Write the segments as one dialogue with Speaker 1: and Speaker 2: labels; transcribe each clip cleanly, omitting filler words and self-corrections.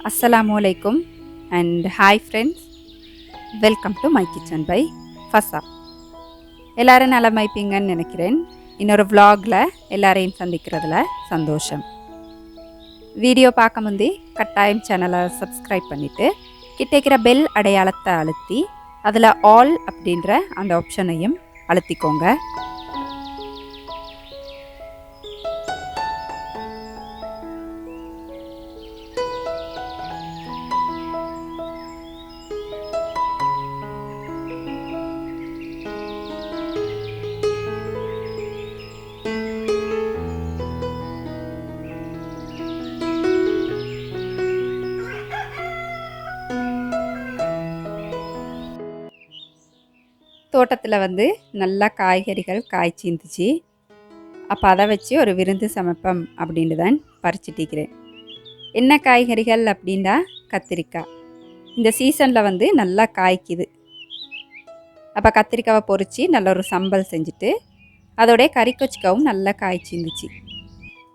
Speaker 1: Assalamu alaikum and hi friends. Welcome to my kitchen by Fasa. எல்லாரும் நலமாய்ப்பீங்கன்னு நினைக்கிறேன். இன்னொரு vlogல எல்லாரையும் சந்திக்கிறதுல சந்தோஷம். வீடியோ பார்க்க முந்தி கட்டாயம் சேனலை சப்ஸ்கிரைப் பண்ணிவிட்டு கிட்டேக்கிற பெல் அடையாளத்தை அழுத்தி அதில் ஆல் அப்படின்ற அந்த ஆப்ஷனையும் அழுத்திக்கோங்க. தோட்டத்தில் நல்லா காய்கறிகள் காய்ச்சி இருந்துச்சு. அப்போ அதை வச்சு ஒரு விருந்து சமைப்பம் அப்படின்ட்டு தான் பறிச்சிட்டிக்கிறேன். என்ன காய்கறிகள் அப்படின்னா கத்திரிக்காய். இந்த சீசனில் நல்லா காய்க்குது. அப்போ கத்திரிக்காவை பொறிச்சு நல்ல ஒரு சம்பல் செஞ்சுட்டு அதோடைய கறிக்கொச்சிக்காவும் நல்லா காய்ச்சி இருந்துச்சு.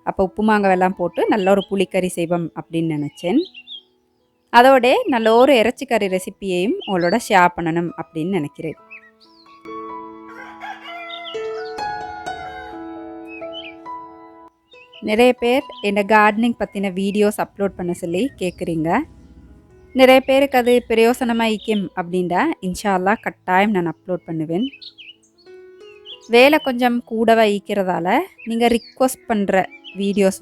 Speaker 1: அப்போ உப்பு மாங்காவெல்லாம் போட்டு நல்ல ஒரு புளிக்கறி செய்வோம் அப்படின்னு நினச்சேன். அதோட நல்ல ஒரு இறைச்சிக்கறி ரெசிப்பியையும் உங்களோட ஷேர் பண்ணணும் அப்படின்னு நினைக்கிறேன். நிறைய பேர் என்ன கார்டனிங் பற்றின வீடியோஸ் அப்லோட் பண்ண சொல்லி கேட்குறீங்க. நிறைய பேருக்கு அது பிரயோசனமாக இருக்கும் அப்படின்டா இன்ஷா அல்லாஹ் கட்டாயம் நான் அப்லோட் பண்ணுவேன். வேலை கொஞ்சம் கூடவா ஈக்கிறதால நீங்கள் ரிக்வஸ்ட் பண்ணுற வீடியோஸ்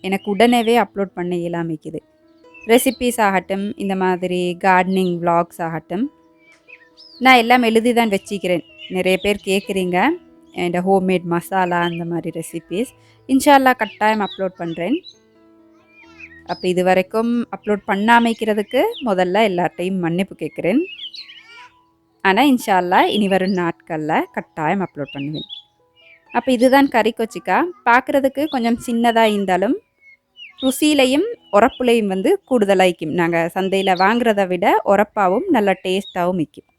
Speaker 1: எனக்கு உடனேவே அப்லோட் பண்ண இயலாமிக்குது. ரெசிபீஸ் ஆகட்டும், இந்த மாதிரி கார்டனிங் விலாக்ஸ் ஆகட்டும், நான் எல்லாம் எழுதி தான் வச்சுக்கிறேன். நிறைய பேர் கேட்குறீங்க இந்த ஹோம்மேட் மசாலா அந்த மாதிரி ரெசிபீஸ் இன்ஷா அல்லாஹ் கட்டாயம் அப்லோட் பண்ணுறேன். அப்போ இது வரைக்கும் அப்லோட் பண்ணாமைக்கிறதுக்கு முதல்ல எல்லார்ட்டையும் மன்னிப்பு கேட்குறேன். ஆனால் இன்ஷா அல்லாஹ் இனி வரும் நாட்களில் கட்டாயம் அப்லோட் பண்ணுவேன். அப்போ இதுதான் கறிக்கொச்சிக்காய். பார்க்குறதுக்கு கொஞ்சம் சின்னதாக இருந்தாலும் ருசியிலையும் உரப்புலையும் கூடுதலாகிக்கும். நாங்கள் சந்தையில் வாங்குறத விட உரப்பாகவும் நல்ல டேஸ்ட்டாகவும் விற்கும்.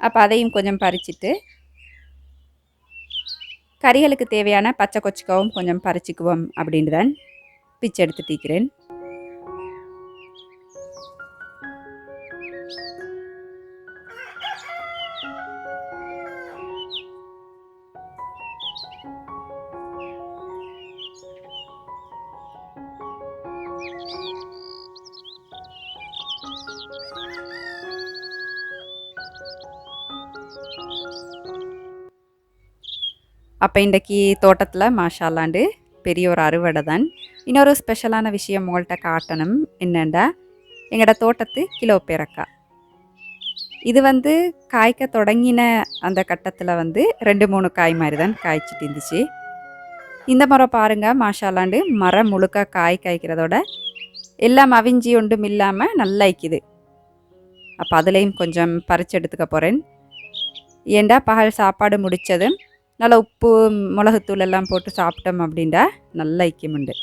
Speaker 1: அப்போ அதையும் கொஞ்சம் பறிச்சுட்டு கறிகளுக்கு தேவையான பச்சை கொச்சிக்காவும் கொஞ்சம் பறிச்சுக்குவோம் அப்படின்ட்டு தான் பிச்சை எடுத்துட்டிருக்கிறேன். அப்போ இன்றைக்கி தோட்டத்தில் மாஷாலாண்டு பெரிய ஒரு அறுவடை தான். இன்னொரு ஸ்பெஷலான விஷயம் உங்கள்கிட்ட காட்டணும். என்னென்னா எங்களோட தோட்டத்து கிலோ பேரக்காய். இது காய்க்க தொடங்கின அந்த கட்டத்தில் 2-3 காய் மாதிரி தான் காய்ச்சிட்டு இருந்துச்சு. இந்த முறை பாருங்கள் மாஷாலாண்டு மரம் முழுக்க காய் காய்க்கிறதோட எல்லாம் அவிஞ்சி ஒன்றும் இல்லாமல் நல்லா இக்குது. அப்போ அதுலேயும் கொஞ்சம் பறிச்சு எடுத்துக்க போகிறேன். ஏண்டா பகல் சாப்பாடு முடித்ததும் நல்லா உப்பு மிளகுத்தூள் எல்லாம் போட்டு சாப்பிட்டோம் அப்படின்டா நல்லா ஐக்கியமுண்டு.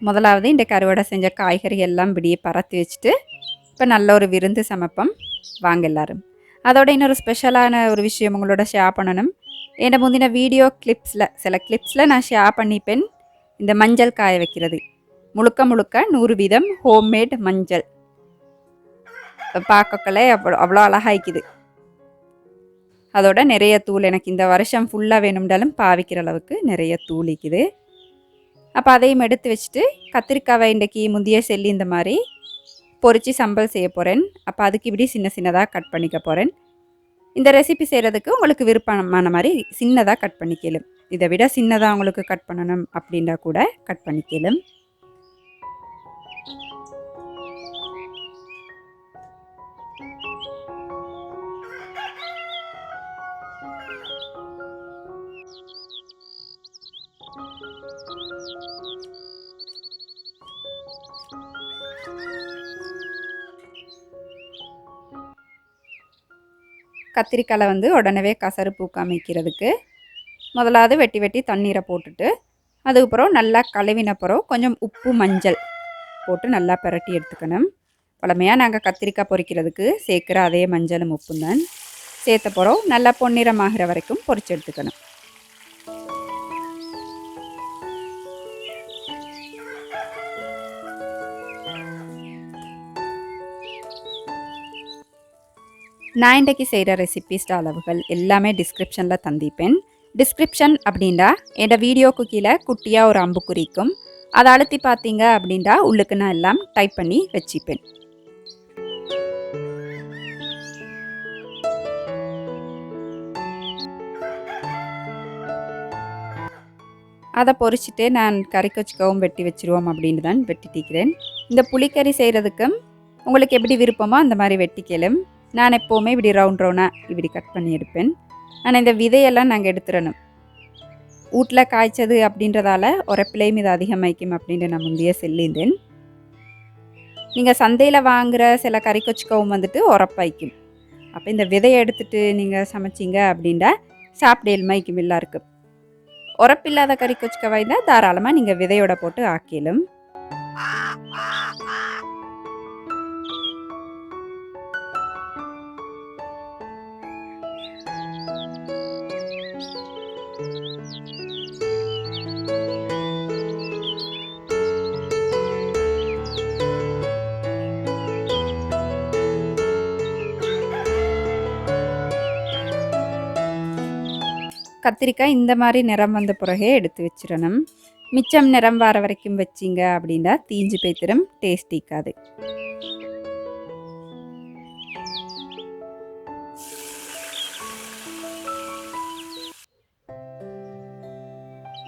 Speaker 1: முதலாவது இந்த கருவாடை செஞ்ச காய்கறி எல்லாம் இப்படியே பரத்தி வச்சுட்டு இப்போ நல்ல ஒரு விருந்து சமைப்பம் வாங்க எல்லாரும். அதோட இன்னொரு ஸ்பெஷலான ஒரு விஷயம் உங்களோட ஷேர் பண்ணணும். என்னை முந்தின வீடியோ சில கிளிப்ஸில் நான் ஷேர் பண்ணிப்பேன். இந்த மஞ்சள் காய வைக்கிறது முழுக்க 100% ஹோம்மேட் மஞ்சள். பார்க்கலே அவ்வளோ அழகாய்க்குது. அதோட நிறைய தூள் எனக்கு இந்த வருஷம் ஃபுல்லாக வேணும்னாலும் பாவிக்கிற அளவுக்கு நிறைய தூளிக்குது. அப்போ அதையும் எடுத்து வச்சுட்டு கத்திரிக்காவை இன்றைக்கி முந்தைய செல்லி இந்த மாதிரி பொறிச்சு சம்பல் செய்ய போகிறேன். அப்போ அதுக்கு இப்படி சின்னதாக கட் பண்ணிக்க போகிறேன். இந்த ரெசிபி செய்கிறதுக்கு உங்களுக்கு விருப்பமான மாதிரி சின்னதாக கட் பண்ணிக்கலும். இதை விட சின்னதாக உங்களுக்கு கட் பண்ணணும் அப்படின்னா கூட கட் பண்ணிக்கலும். கத்திரிக்காயை வந்து உடனே கசரு பூக்காம வைக்கிறதுக்கு முதலாவது வெட்டி வெட்டி தண்ணீரை போட்டுட்டு அதுக்கப்புறம் நல்லா கழுவினப்புறம் கொஞ்சம் உப்பு மஞ்சள் போட்டு நல்லா பிரட்டி எடுத்துக்கணும். பழமையாக நாங்கள் கத்திரிக்காய் பொரிக்கிறதுக்கு சேர்க்குற அதே மஞ்சளும் உப்பும் தான் சேர்த்த போகிறோம். நல்லா பொன்னிறமாகிற வரைக்கும் பொரிச்சு எடுத்துக்கணும். நான் இன்றைக்கு செய்கிற ரெசிபிஸ் அளவுகள் எல்லாமே டிஸ்கிரிப்ஷனில் தந்திப்பேன். டிஸ்கிரிப்ஷன் அப்படின்னா என்னோட வீடியோக்கு கீழே குட்டியாக ஒரு அம்பு குறிக்கும், அதை அழுத்தி பார்த்தீங்க அப்படின்னா உள்ளுக்கு நான் எல்லாம் டைப் பண்ணி வச்சுப்பேன். அதை பொரிச்சிட்டு நான் கறி கொச்சிக்கவும் வெட்டி வச்சுருவோம் அப்படின்னு தான் வெட்டிட்டிக்கிறேன். இந்த புளிக்கறி செய்கிறதுக்கும் உங்களுக்கு எப்படி விருப்பமோ அந்த மாதிரி வெட்டிக்கலும். நான் எப்போவுமே இப்படி ரவுண்டாக இப்படி கட் பண்ணி எடுப்பேன். ஆனால் இந்த விதையெல்லாம் நாங்கள் எடுத்துடணும். வீட்டில் காய்ச்சது அப்படின்றதால உரப்பிலையும் இது அதிகமாய்க்கும் அப்படின்ட்டு நான் முந்தைய சொல்லியிருந்தேன். நீங்கள் சந்தையில் வாங்குகிற சில கறி கொச்சிக்கவும் வந்துட்டு உரப்பாய்க்கும். அப்போ இந்த விதையை எடுத்துகிட்டு நீங்கள் சமைச்சிங்க அப்படின்னா சாப்பிடல் மைக்கும் எல்லாருக்கும். உரப்பில்லாத கறி கொச்சிக்காய் தான் தாராளமாக நீங்கள் விதையோட போட்டு ஆக்கிலும். கத்திரிக்காய் இந்த மாதிரி நிறம் வந்த பிறகே எடுத்து வச்சிடணும். மிச்சம் நிறம் வர வரைக்கும் வச்சிங்க அப்படின்னா தீஞ்சு போய்த்திரும், டேஸ்ட் இருக்காது.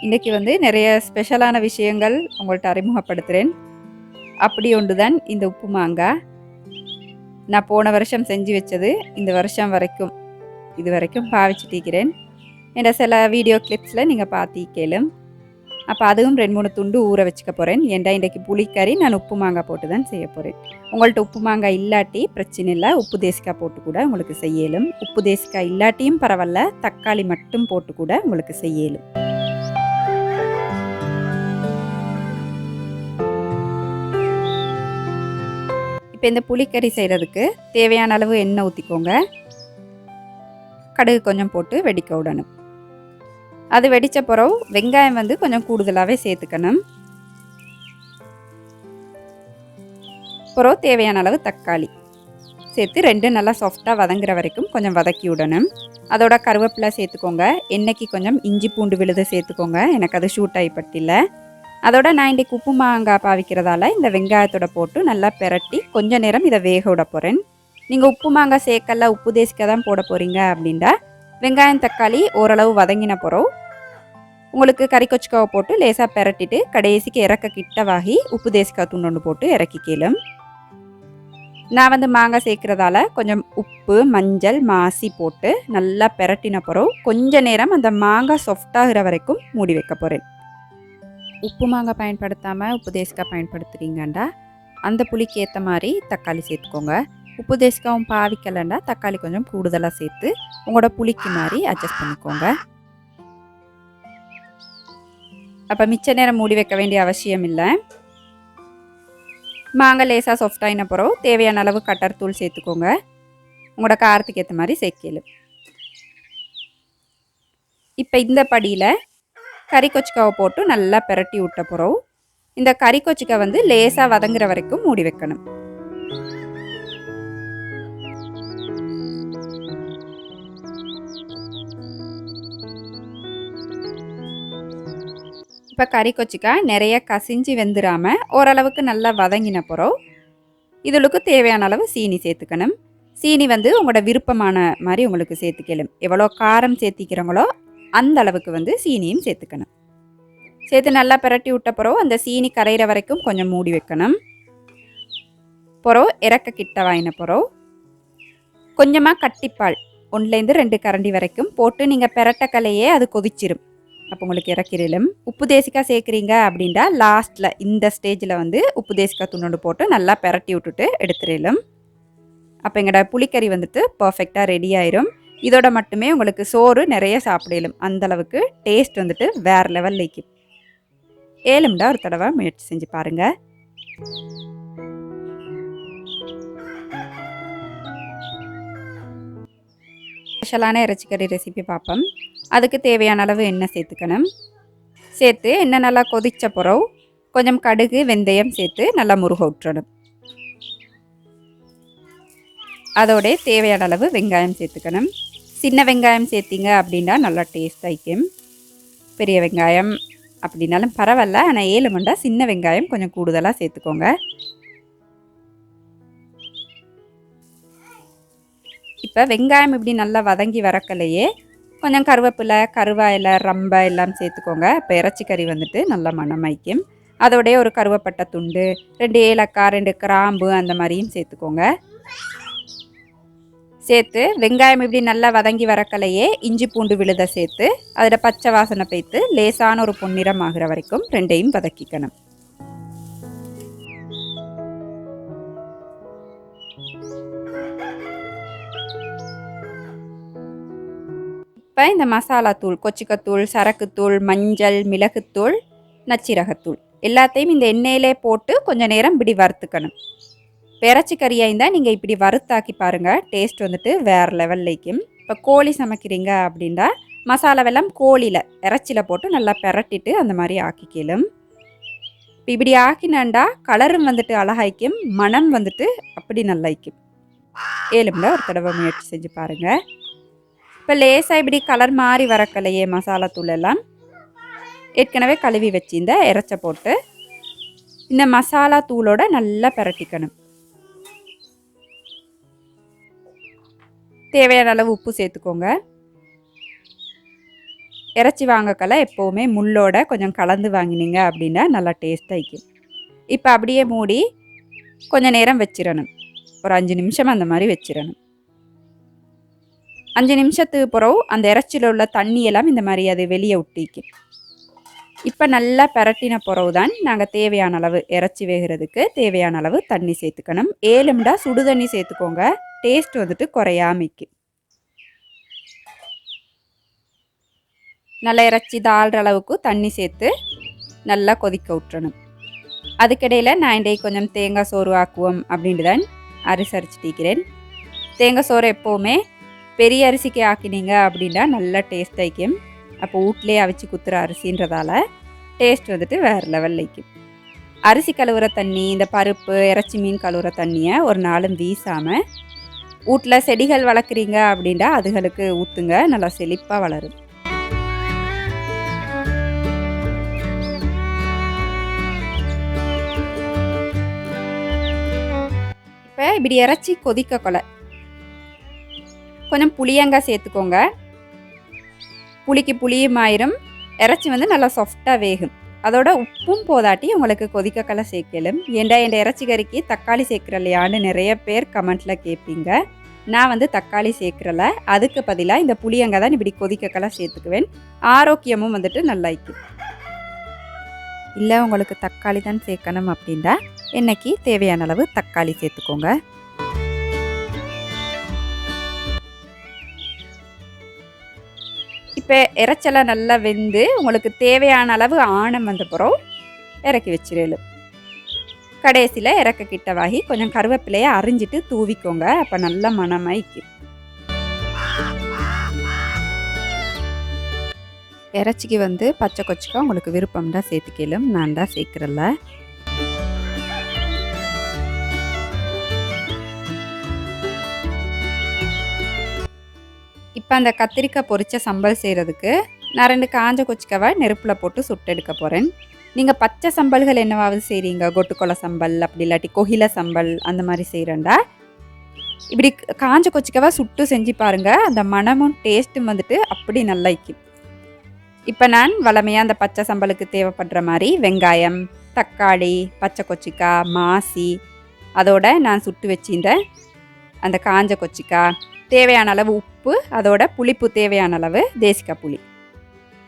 Speaker 1: இன்றைக்கி வந்து நிறைய ஸ்பெஷலான விஷயங்கள் உங்கள்கிட்ட அறிமுகப்படுத்துகிறேன். அப்படி ஒன்று தான் இந்த உப்பு மாங்காய். நான் போன வருஷம் செஞ்சு வச்சது இந்த வருஷம் வரைக்கும் இது வரைக்கும் பாவிச்சுட்டிருக்கிறேன். என்ற சில வீடியோ கிளிப்ஸில் நீங்கள் பார்த்திக்கலும். அப்போ அதுவும் 2-3 துண்டு ஊற வச்சுக்க போகிறேன். ஏன்டா இன்றைக்கி புளிக்கறி நான் உப்பு மாங்காய் போட்டு தான் செய்ய போகிறேன். உங்கள்கிட்ட உப்பு மாங்காய் இல்லாட்டி பிரச்சனை இல்லை, உப்பு தேசிக்காய் போட்டு கூட உங்களுக்கு செய்யலும். உப்பு தேசிக்காய் இல்லாட்டியும் பரவாயில்ல, தக்காளி மட்டும் போட்டு கூட உங்களுக்கு செய்யலும். இப்போ இந்த புளிக்கறி செய்கிறதுக்கு தேவையான அளவு எண்ணெய் ஊற்றிக்கோங்க. கடுகு கொஞ்சம் போட்டு வெடிக்க விடணும். அது வெடித்த பிறகு வெங்காயம் வந்து கொஞ்சம் கூடுதலாகவே சேர்த்துக்கணும். பிறகு தேவையான அளவு தக்காளி சேர்த்து 2 நல்லா சாஃப்டாக வதங்குற வரைக்கும் கொஞ்சம் வதக்கி விடணும். அதோட கருவேப்பிலை சேர்த்துக்கோங்க. எண்ணெய்க்கு கொஞ்சம் இஞ்சி பூண்டு விழுது சேர்த்துக்கோங்க. எனக்கு அது ஷூட் ஆகிப்பட்டில்ல. அதோட நான் இன்றைக்கு உப்பு மாங்காய் பாவிக்கிறதால இந்த வெங்காயத்தோட போட்டு நல்லா பிரட்டி கொஞ்சம் நேரம் இதை வேக விட போகிறேன். நீங்கள் உப்பு மாங்காய் சேர்க்கல, உப்பு தேசிக்காய் தான் போட போகிறீங்க அப்படின்னா வெங்காயம் தக்காளி ஓரளவு வதங்கின பிறகு உங்களுக்கு கறி கொச்சிக்காவை போட்டு லேசாக பிரட்டிட்டு கடைசிக்கு இறக்க கிட்டவாகி உப்பு தேசிக்காய் துண்டு போட்டு இறக்கிக்கலும். நான் வந்து மாங்காய் சேர்க்குறதால கொஞ்சம் உப்பு மஞ்சள் மாசி போட்டு நல்லா பிரட்டின பிறகு கொஞ்ச நேரம் அந்த மாங்காய் சாஃப்டாகிற வரைக்கும் மூடி வைக்க போகிறேன். உப்பு மாங்காய் பயன்படுத்தாமல் உப்பு தேசிக்காய் பயன்படுத்துகிறீங்கண்டா அந்த புளிக்கு ஏற்ற மாதிரி தக்காளி சேர்த்துக்கோங்க. உப்பு தேசிக்காவும் பாவிக்கலண்டா தக்காளி கொஞ்சம் கூடுதலாக சேர்த்து உங்களோட புளிக்கு மாதிரி அட்ஜஸ்ட் பண்ணிக்கோங்க. அப்போ மிச்ச நேரம் மூடி வைக்க வேண்டிய அவசியம் இல்லை. மாங்காய் லேசாக சாஃப்டாகின பிறகு தேவையான அளவு கட்டர் தூள் சேர்த்துக்கோங்க. உங்களோட காரத்துக்கு ஏற்ற மாதிரி சேர்க்கலும். இப்போ இந்த படியில் கறி கொச்சிக்காவை போட்டு நல்லா பிரட்டி விட்ட பிறகு இந்த கறி கொச்சிக்காய் வந்து லேசாக வதங்குற வரைக்கும் மூடி வைக்கணும். இப்போ கறி கொச்சிக்காய் நிறைய கசிஞ்சு வெந்துடாமல் ஓரளவுக்கு நல்லா வதங்கின பிறகு இதுளுக்கு தேவையான அளவு சீனி சேர்த்துக்கணும். சீனி வந்து உங்களோட விருப்பமான மாதிரி உங்களுக்கு சேர்த்துக்கலும். எவ்வளோ காரம் சேர்த்திக்கிறவங்களோ அந்த அளவுக்கு வந்து சீனியும் சேர்த்துக்கணும். சேர்த்து நல்லா பிரட்டி விட்ட பிறகு அந்த சீனி கரையிற வரைக்கும் கொஞ்சம் மூடி வைக்கணும். பிறகு இறக்க கிட்ட வாங்கின பிறகு கொஞ்சமாக கட்டிப்பால் 1-2 கரண்டி வரைக்கும் போட்டு நீங்கள் பிரட்டக்கலையே அது கொதிச்சிரும். அப்போ உங்களுக்கு இறக்கிடலும். உப்பு தேசிக்காய் சேர்க்குறீங்க அப்படின்டா லாஸ்ட்டில் இந்த ஸ்டேஜில் வந்து உப்பு தேசிக்காய் துண்டு போட்டு நல்லா பிரட்டி விட்டுட்டு எடுத்துடலும். அப்போ எங்களோட புளிக்கறி வந்துட்டு பர்ஃபெக்டாக ரெடி ஆயிரும். இதோட மட்டுமே உங்களுக்கு சோறு நிறைய சாப்பிடலும். அந்தளவுக்கு டேஸ்ட் வந்துட்டு வேறு லெவலில் இருக்கும். ஏழும்டா ஒரு தடவை முயற்சி செஞ்சு பாருங்கள். ஸ்பெஷலான இறைச்சிக்கறி ரெசிபி பார்ப்போம். அதுக்கு தேவையான அளவு எண்ணெய் சேர்த்துக்கணும். சேர்த்து எண்ணெய் நல்லா கொதிச்ச பிறகு கொஞ்சம் கடுகு வெந்தயம் சேர்த்து நல்லா முருக விட்டுறணும். அதோட தேவையான அளவு வெங்காயம் சேர்த்துக்கணும். சின்ன வெங்காயம் சேர்த்திங்க அப்படின்னா நல்லா டேஸ்ட் ஆகிக்கும். பெரிய வெங்காயம் அப்படின்னாலும் பரவாயில்ல, ஆனால் 7 மண்டா சின்ன வெங்காயம் கொஞ்சம் கூடுதலாக சேர்த்துக்கோங்க. இப்போ வெங்காயம் இப்படி நல்லா வதங்கி வரக்கலையே கொஞ்சம் கருவேப்பிலை, கருவாயிலை, ரம்பை எல்லாம் சேர்த்துக்கோங்க. இப்போ இறைச்சிக்கறி வந்துட்டு நல்லா மணமாய்க்கும். அதோடைய ஒரு கருவேப்பட்டை துண்டு, 2 ஏலக்காய், 2 கிராம்பு அந்த மாதிரியும் சேர்த்துக்கோங்க. சேர்த்து வெங்காயம் இப்படி நல்லா வதங்கி வரக்கலையே இஞ்சி பூண்டு விழுதை சேர்த்து அதில் பச்சை வாசனை பேத்து லேசான ஒரு பொன்னிறம் ஆகிற வரைக்கும் ரெண்டையும் வதக்கிக்கணும். இப்போ இந்த மசாலாத்தூள், கொச்சிக்கத்தூள், சரக்குத்தூள், மஞ்சள், மிளகுத்தூள், நச்சீரகத்தூள் எல்லாத்தையும் இந்த எண்ணெயிலே போட்டு கொஞ்சம் நேரம் இப்படி வறுத்துக்கணும். இறைச்சிக்கறியாக இருந்தால் நீங்கள் இப்படி வறுத்தாக்கி பாருங்கள், டேஸ்ட் வந்துட்டு வேறு லெவலில் இருக்கும். இப்போ கோழி சமைக்கிறீங்க அப்படின்னா மசாலாவெல்லாம் கோழியில் இறைச்சியில் போட்டு நல்லா பெரட்டிட்டு அந்த மாதிரி ஆக்கிக்கலும். இப்போ இப்படி ஆக்கினாண்டா கலரும் வந்துட்டு அழகாய்க்கும், மனம் வந்துட்டு அப்படி நல்லாய்க்கும். ஏழும்ல ஒரு தடவை முயற்சி செஞ்சு பாருங்கள். இப்போ லேசாக இப்படி கலர் மாறி வரக்கலையே மசாலாத்தூள் எல்லாம் ஏற்கனவே கழுவி வச்சு இந்த இறைச்சை போட்டு இந்த மசாலா தூளோட நல்லா பெரட்டிக்கணும். தேவையான அளவு உப்பு சேர்த்துக்கோங்க. இறைச்சி வாங்கக்கல எப்போவுமே முள்ளோட கொஞ்சம் கலந்து வாங்கினீங்க அப்படின்னா நல்லா டேஸ்ட்டாக இருக்கும். இப்போ அப்படியே மூடி கொஞ்சம் நேரம் வச்சிடணும். ஒரு 5 நிமிஷம் அந்த மாதிரி வச்சிடணும். 5 நிமிஷத்துக்கு பிறகு அந்த இறைச்சியில் உள்ள தண்ணியெல்லாம் இந்த மாதிரி அது வெளியே விட்டிக்கும். இப்போ நல்லா பெரட்டின பிறகு தான் நாங்கள் தேவையான அளவு இறைச்சி வேகிறதுக்கு தேவையான அளவு தண்ணி சேர்த்துக்கணும். 7 மண்டா சுடு தண்ணி சேர்த்துக்கோங்க, டேஸ்ட் வந்துட்டு குறையாமிக்கு. நல்லா இறைச்சி தாழ்கிற அளவுக்கு தண்ணி சேர்த்து நல்லா கொதிக்க விட்டுறணும். அதுக்கிடையில் நான் இன்றைக்கு கொஞ்சம் தேங்காய் சோறு ஆக்குவோம் அப்படின்ட்டு தான் அரிசி அரிச்சிட்டிக்கிறேன். தேங்காய் சோறு எப்போவுமே பெரிய அரிசிக்கு ஆக்கினீங்க அப்படின்னா நல்லா டேஸ்ட் ஆகிக்கும். அப்போ வீட்லேயே அவிச்சு குத்துற அரிசின்றதால டேஸ்ட் வந்துட்டு வேறு லெவலில் இருக்கும். அரிசி கழுவுற தண்ணி, இந்த பருப்பு, இறைச்சி, மீன் கழுவுற தண்ணியை ஒரு நாளும் வீசாமல் வீட்டில் செடிகள் வளர்க்குறீங்க அப்படின்னா அதுகளுக்கு ஊற்றுங்க, நல்லா செழிப்பாக வளரும். இப்போ இப்படி இறைச்சி கொதிக்க கொலை கொஞ்சம் புளியங்காய் சேர்த்துக்கோங்க. புளிக்கு புளியும் ஆயிரும், இறைச்சி வந்து நல்லா சாஃப்டாக வேகும். அதோட உப்பும் போதாட்டி உங்களுக்கு கொதிக்கக்கலை சேர்க்கலும். ஏண்டா என் இறைச்சி கறிக்கு தக்காளி சேர்க்குறலையான்னு நிறைய பேர் கமெண்ட்டில் கேட்பீங்க. நான் வந்து தக்காளி சேர்க்குறல, அதுக்கு பதிலாக இந்த புளியங்காய் தான் இப்படி கொதிக்கக்கலை சேர்த்துக்குவேன். ஆரோக்கியமும் வந்துட்டு நல்லா இருக்கும். இல்லை உங்களுக்கு தக்காளி தான் சேர்க்கணும் அப்படின்னா இன்னைக்கு தேவையான அளவு தக்காளி சேர்த்துக்கோங்க. இப்போ இறைச்செல்லாம் நல்லா வெந்து உங்களுக்கு தேவையான அளவு ஆணம் வந்த பிறகு இறக்கி வச்சிடலும். கடைசியில் இறக்க கிட்டவாகி கொஞ்சம் கருவேப்பிலையை அரிஞ்சிட்டு தூவிக்கோங்க, அப்போ நல்லா மணமாய்க்கு. இறைச்சிக்கு வந்து பச்சை கொச்சிக்காய் உங்களுக்கு விருப்பம் தான் சேர்த்துக்கலும், நான் தான் சேர்க்குறல. இப்போ அந்த கத்திரிக்காய் பொரிச்ச சம்பல் செய்கிறதுக்கு நான் 2 காஞ்ச கொச்சிக்காவை நெருப்பில் போட்டு சுட்டெடுக்க போகிறேன். நீங்கள் பச்சை சம்பல்கள் என்னவாவது செய்கிறீங்க, கொட்டுக்கொலை சம்பல் அப்படி இல்லாட்டி கொகில சம்பல் அந்த மாதிரி செய்கிறேன்டா இப்படி காஞ்ச கொச்சிக்காவை சுட்டு செஞ்சு பாருங்கள், அந்த மனமும் டேஸ்ட்டும் வந்துட்டு அப்படி நல்லா இருக்கும். இப்போ நான் வளமையாக அந்த பச்சை சம்பலுக்கு தேவைப்படுற மாதிரி வெங்காயம், தக்காளி, பச்சை கொச்சிக்காய், மாசி, அதோட நான் சுட்டு வச்சிருந்த அந்த காஞ்ச கொச்சிக்காய், தேவையான அளவு உப்பு, அதோட புளிப்பு தேவையான அளவு தேசிக்காய் புளி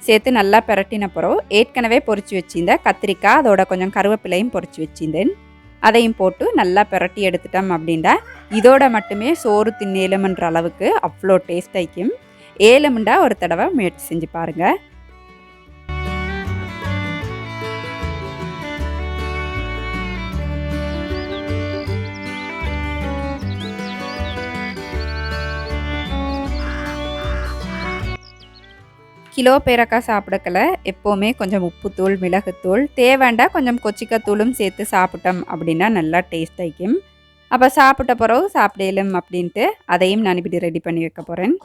Speaker 1: சேர்த்து நல்லா பெரட்டின பிறகு ஏற்கனவே பொரிச்சு வச்சிருந்த கத்திரிக்காய், அதோட கொஞ்சம் கருவேப்பிலையும் பொரிச்சு வச்சிருந்தேன். அதையும் போட்டு நல்லா பிரட்டி எடுத்துட்டோம் அப்படின்னா இதோட மட்டுமே சோறு தின்னேலும்ன்ற அளவுக்கு அவ்வளோ டேஸ்ட் ஆயிக்கும். ஏழுமுண்டா ஒரு தடவை முயற்சி செஞ்சு பாருங்கள். கிலோ பேரக்காய் சாப்பிடக்கல எப்போவுமே கொஞ்சம் உப்புத்தூள், மிளகுத்தூள், தேவைண்டா கொஞ்சம் கொச்சிக்காத்தூளும் சேர்த்து சாப்பிட்டோம் அப்படின்னா நல்லா டேஸ்ட் ஆகிக்கும். அப்போ சாப்பிட்ட பிறகு சாப்பிடலும் அப்படின்ட்டு அதையும் நான் இப்படி ரெடி பண்ணி வைக்க போகிறேன்.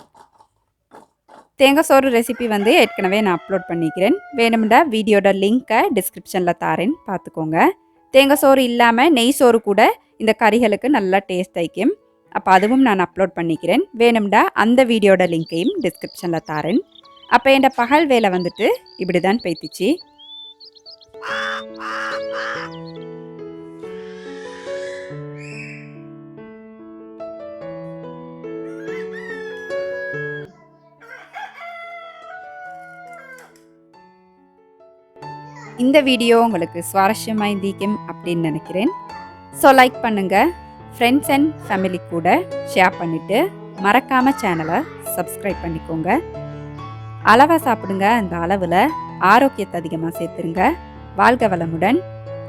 Speaker 1: தேங்காய் சோறு ரெசிபி வந்து ஏற்கனவே நான் அப்லோட் பண்ணிக்கிறேன். வேணும்டா வீடியோட லிங்க்கை டிஸ்கிரிப்ஷனில் தாரேன், பார்த்துக்கோங்க. தேங்காய் சோறு இல்லாமல் நெய் சோறு கூட இந்த கறிகளுக்கு நல்லா டேஸ்ட் ஆகிக்கும். அப்போ அதுவும் நான் அப்லோட் பண்ணிக்கிறேன். வேணும்டா அந்த வீடியோட லிங்க்கையும் டிஸ்கிரிப்ஷனில் தாரேன். அப்போ என் பகல் வேலை வந்துட்டு இப்படி தான் போய்த்துச்சு. இந்த வீடியோ உங்களுக்கு சுவாரஸ்யமாக இருந்திக்கும் அப்படின்னு நினைக்கிறேன். ஸோ லைக் பண்ணுங்கள், ஃப்ரெண்ட்ஸ் அண்ட் ஃபேமிலி கூட ஷேர் பண்ணிவிட்டு மறக்காமல் சேனலை சப்ஸ்கிரைப் பண்ணிக்கோங்க. அளவாக சாப்பிடுங்க, அந்த அளவில் ஆரோக்கியத்தை அதிகமாக சேர்த்துருங்க. வாழ்க வளமுடன்.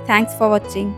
Speaker 1: தேங்க்ஸ் ஃபார் வாட்சிங்.